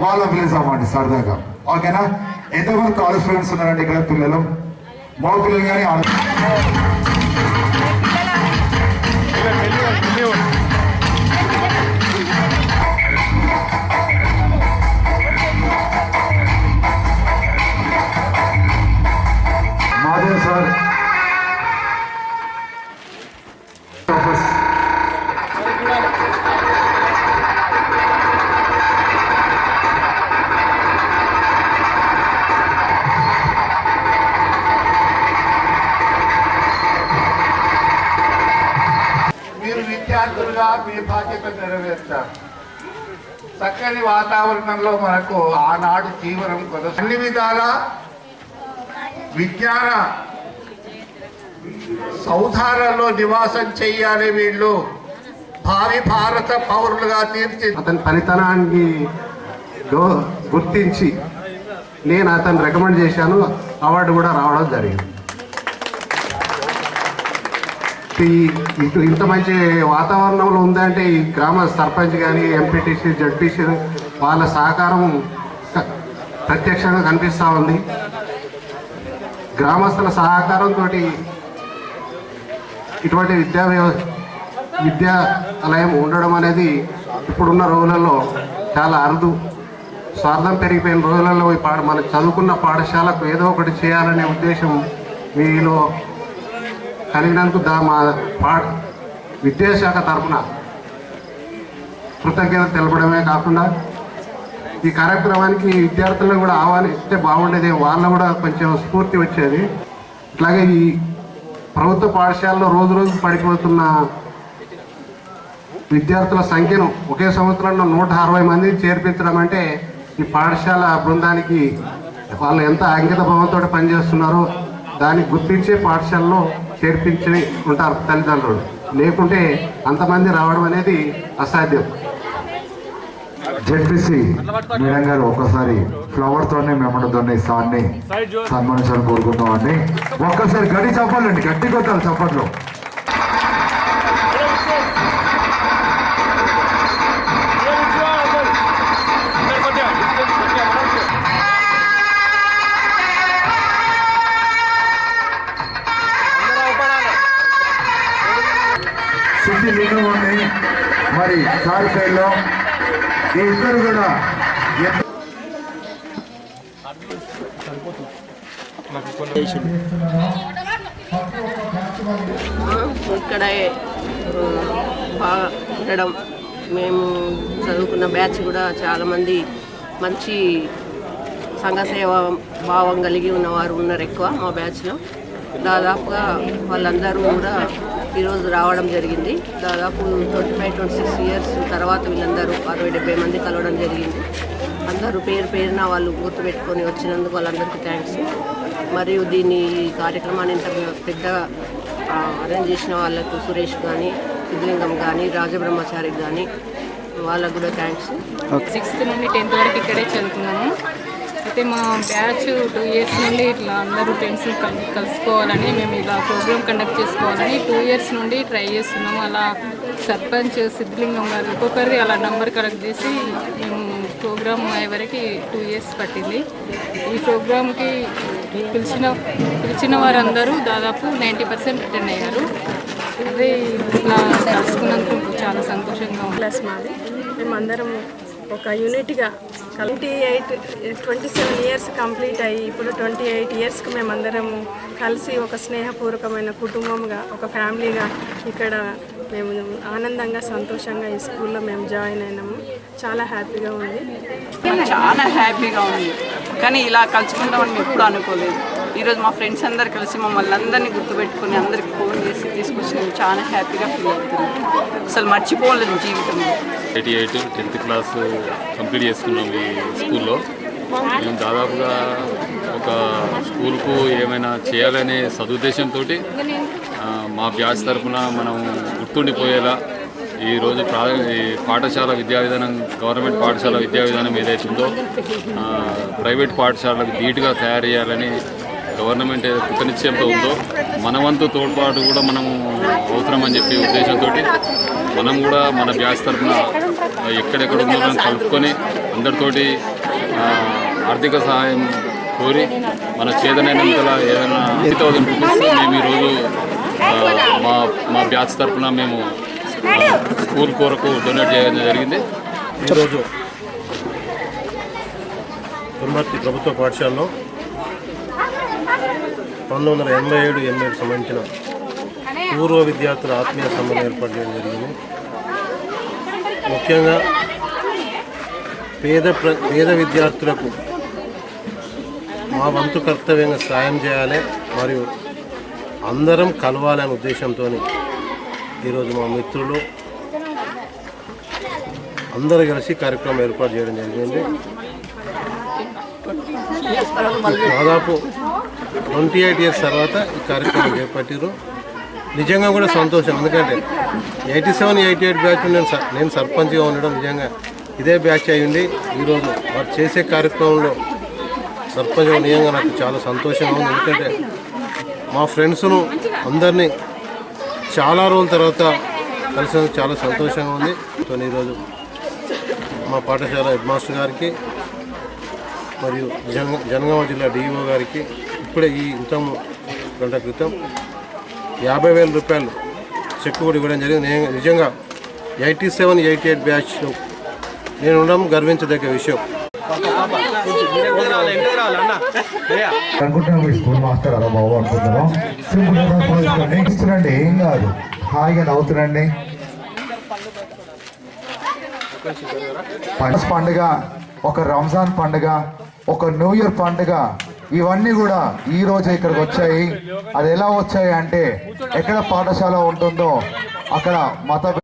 వాళ్ళ పిలుస్తామండి సరదాగా. ఓకేనా? ఎంతమంది కాలేజ్ స్టూడెంట్స్ ఉన్నారండి ఇక్కడ? పిల్లలు, మగ పిల్లలు కానీ మాధవ్ సార్ విద్యార్థులుగా మీ బాధ్యత నెరవేర్చారు. చక్కని వాతావరణంలో మనకు ఆనాడు జీవనం అన్ని విధాల విజ్ఞాన సౌధాలలో నివాసం చెయ్యాలి. వీళ్ళు భావి భారత పౌరులుగా అతని ఫలితనాన్ని గుర్తించి నేను అతను రికమెండ్ చేశాను. అవార్డు కూడా రావడం జరిగింది. ఇంత మంచి వాతావరణంలో ఉందంటే ఈ గ్రామ సర్పంచ్ కానీ ఎంపీటీసీ జడ్పీసీ వాళ్ళ సహకారం ప్రత్యక్షంగా కనిపిస్తూ ఉంది. గ్రామస్తుల సహకారంతో ఇటువంటి విద్యాలయం ఉండడం అనేది ఇప్పుడున్న రోజులలో చాలా అరుదు. స్వార్థం పెరిగిపోయిన రోజులలో మనం చదువుకున్న పాఠశాలకు ఏదో ఒకటి చేయాలనే ఉద్దేశం మీలో కలిగినందుకు మా విద్యాశాఖ తరఫున కృతజ్ఞత తెలపడమే కాకుండా ఈ కార్యక్రమానికి విద్యార్థులను కూడా ఆహ్వానిస్తే బాగుండేది. వాళ్ళ కూడా కొంచెం స్ఫూర్తి వచ్చేది. అట్లాగే ఈ ప్రభుత్వ పాఠశాలలో రోజు రోజు పడిపోతున్న విద్యార్థుల సంఖ్యను ఒకే సంవత్సరంలో 160 మందిని చేర్పించడం అంటే ఈ పాఠశాల బృందానికి వాళ్ళు ఎంత అంకిత భావంతో పనిచేస్తున్నారో దాన్ని గుర్తించే పాఠశాలలో చేర్పించి ఉంటారు తల్లిదండ్రులు. లేకుంటే అంతమంది రావడం అనేది అసాధ్యం. జెడ్పీసీ మేడం గారు ఒక్కసారి ఫ్లవర్ తోనే మెమ్మడంతోనే సార్ని సన్మానించాలని కోరుకుంటామండి. ఒక్కసారి గడి చప్పట్లండి, గట్టి కొట్టాలి చప్పట్లు. సిద్ధి మిగిలి మరి సార్ పేరులో ఈ ఇద్దరు కూడా ఇక్కడ బాగా ఉండడం, మేము చదువుకున్న బ్యాచ్ కూడా చాలామంది మంచి సంఘసేవ భావం కలిగి ఉన్నవారు ఉన్నారు ఎక్కువ మా బ్యాచ్లో. దాదాపుగా వాళ్ళందరూ కూడా ఈరోజు రావడం జరిగింది. దాదాపు 25-26 ఇయర్స్ తర్వాత వీళ్ళందరూ 60-70 మంది కలవడం జరిగింది. అందరూ పేరున వాళ్ళు గుర్తుపెట్టుకొని వచ్చినందుకు వాళ్ళందరికీ థ్యాంక్స్. మరియు దీన్ని కార్యక్రమాన్ని ఇంత పెద్దగా అరేంజ్ చేసిన వాళ్ళకు సురేష్ కానీ, సిద్ధలింగం కానీ, రాజబ్రహ్మచారికి కానీ వాళ్ళకు కూడా థ్యాంక్స్. 6th నుండి 10th వరకు ఇక్కడే చదువుకున్నాము. అయితే మా బ్యాచ్ 2 ఇయర్స్ నుండి ఇట్లా అందరూ ఫ్రెండ్స్ కలుసుకోవాలని, మేము ఇలా ప్రోగ్రామ్ కండక్ట్ చేసుకోవాలని 2 ఇయర్స్ నుండి ట్రై చేస్తున్నాము. అలా సర్పంచ్ సిద్ధలింగం గారు ఒక్కొక్కరి అలా నంబర్ కలెక్ట్ చేసి మేము ప్రోగ్రామ్ అయ్యేవరకు 2 ఇయర్స్ పట్టింది. ఈ ప్రోగ్రామ్కి పిలిచిన వారందరూ దాదాపు 90% అటెండ్ అయ్యారు. అదే ఇలా కలుసుకున్నందుకు చాలా సంతోషంగా ఉంది. ప్లస్ మాది మేమందరం ఒక యూనిట్గా 27 ఇయర్స్ కంప్లీట్ అయ్యి ఇప్పుడు 28 ఇయర్స్కి మేమందరము కలిసి ఒక స్నేహపూర్వకమైన కుటుంబంగా, ఒక ఫ్యామిలీగా ఇక్కడ మేము ఆనందంగా సంతోషంగా ఈ స్కూల్లో మేము జాయిన్ అయినాము. చాలా హ్యాపీగా ఉంది. చాలా హ్యాపీగా ఉంది. కానీ ఇలా కలుసుకుంటామని మేము ఎప్పుడు అనుకోలేదు. ఈరోజు మా ఫ్రెండ్స్ అందరు కలిసి మమ్మల్ని అందరినీ గుర్తుపెట్టుకుని అందరికి ఫోన్ చేసి తీసుకొచ్చి మేము చాలా హ్యాపీగా ఫీల్ అవుతున్నాం. అసలు మర్చిపోలేదు జీవితంలో. 88 10th క్లాస్ కంప్లీట్ చేసుకున్నాం ఈ స్కూల్లో. మేము దాదాపుగా ఒక స్కూల్కు ఏమైనా చేయాలనే సదుద్దేశంతో మా బ్యాచ్ తరఫున మనం గుర్తుండిపోయేలా ఈరోజు పాఠశాల విద్యా విధానం, గవర్నమెంట్ పాఠశాల విద్యా విధానం ఏదైతే ఉందో ప్రైవేట్ పాఠశాలకు ధీటుగా తయారు చేయాలని గవర్నమెంట్ కృతనిశ్చయంతో ఉందో మన వంతు తోడ్పాటు కూడా మనము అవసరమని చెప్పే ఉద్దేశంతో మనం కూడా మన బ్యాచ్ తరఫున ఎక్కడెక్కడ ఉందో కలుపుకొని అందరితోటి ఆర్థిక సహాయం కోరి మన చేతనైనంతలా ఏదైనా 80,000 రూపీస్ మేము ఈరోజు మా బ్యాచ్ తరఫున మేము స్కూల్ కొరకు డొనేట్ చేయడం జరిగింది. ఈరోజు తుమ్మర్తి ప్రభుత్వ పాఠశాలలో 1987-88 సంబంధించిన పూర్వ విద్యార్థుల ఆత్మీయ సమ్మేళనం ఏర్పాటు చేయడం జరిగింది. ముఖ్యంగా పేద విద్యార్థులకు మా వంతు కర్తవ్యంగా సాయం చేయాలి మరియు అందరం కలవాలనే ఉద్దేశంతో ఈరోజు మా మిత్రులు అందరూ కలిసి కార్యక్రమం ఏర్పాటు చేయడం జరిగింది. దాదాపు 28 ఇయర్స్ తర్వాత ఈ కార్యక్రమం చేపట్టారు. నిజంగా కూడా సంతోషం. ఎందుకంటే 87-88 బ్యాచ్ నేను సర్పంచ్గా ఉండడం నిజంగా ఇదే బ్యాచ్ అయ్యింది. ఈరోజు వారు చేసే కార్యక్రమంలో సర్పంచ్గా నిజంగా నాకు చాలా సంతోషంగా ఉంది. ఎందుకంటే మా ఫ్రెండ్స్ను అందరినీ చాలా రోజుల తర్వాత కలిసినందుకు చాలా సంతోషంగా ఉంది. ఈరోజు మా పాఠశాల హెడ్ మాస్టర్ గారికి మరియు జనగామ జిల్లా డిఈఓ గారికి ఇప్పుడే ఈ గంట క్రితం 50,000 రూపాయలు చెక్ కూడా ఇవ్వడం జరిగింది. నేను నిజంగా 87-88 బ్యాచ్లో నేను ఉండడం గర్వించదగ్గ విషయం. అనుకుంటున్నాం ఈ స్కూల్ మాస్టర్ అలా బాబు అనుకుంటున్నాం. ఇస్తురండి, ఏం కాదు, హాయిగా నవ్వుతురండి. పండుగ, ఒక రంజాన్ పండుగ, ఒక న్యూ ఇయర్ పండుగ, ఇవన్నీ కూడా ఈ రోజు ఇక్కడికి వచ్చాయి. అది ఎలా వచ్చాయి అంటే ఎక్కడ పాఠశాల ఉంటుందో అక్కడ మత